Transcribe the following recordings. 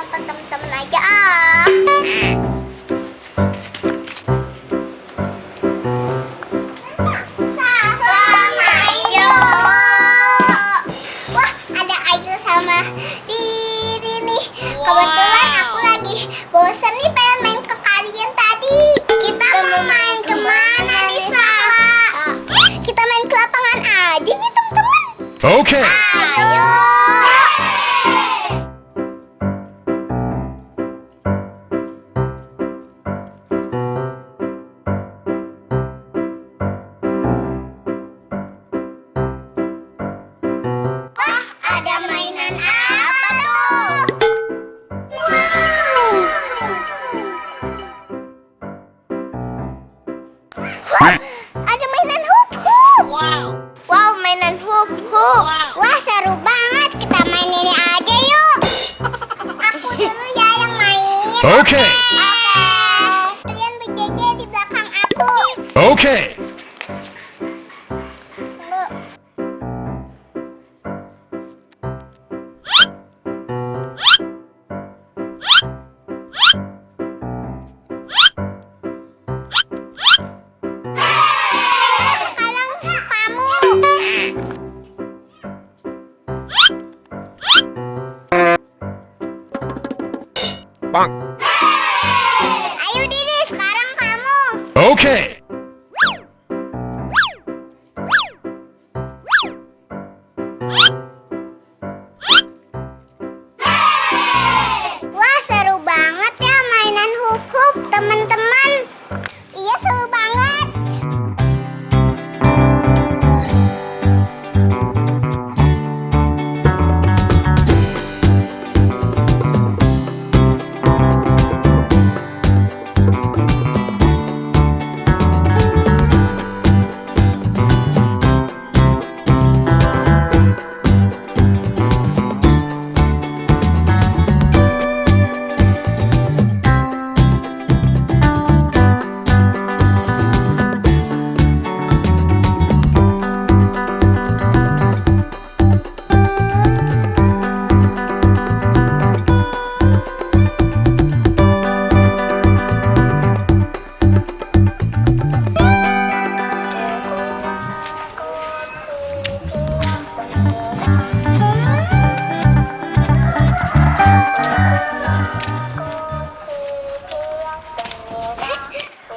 tempat temen-temen aja ah. Sama Ayo. Wah, ada Ayo sama Diri nih. Kebetulan aku lagi bosan nih pengen main ke kalian tadi. Kita mau main kemana nih, Sala? Kita main ke lapangan aja ya, teman-teman. Okay. Ayo. Wah, ada mainan apa tuh? Wah, ada mainan hub-hub. Wow, mainan hub-hub. Wah, seru banget. Kita main ini aja yuk. Aku dulu ya yang main. Okay. Kalian berjejer di belakang aku. Okay. Tunggu. Sekarang kamu. Bang. Ayo Diri, sekarang kamu. Okay. Wah, seru banget ya mainan hub-hub, teman-teman. Iya, seru banget.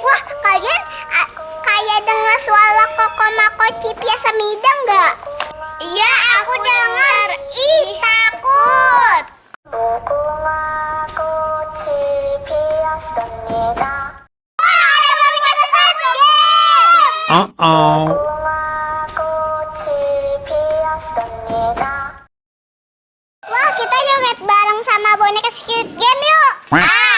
Wah, kalian kayak dengar suara Koko Mako Cipia Samida nggak? Iya, aku dengar. Ih, takut. Wah, ada boneka Squid Game. Uh-oh. Wah, kita joget bareng sama boneka Squid Game yuk. Quack.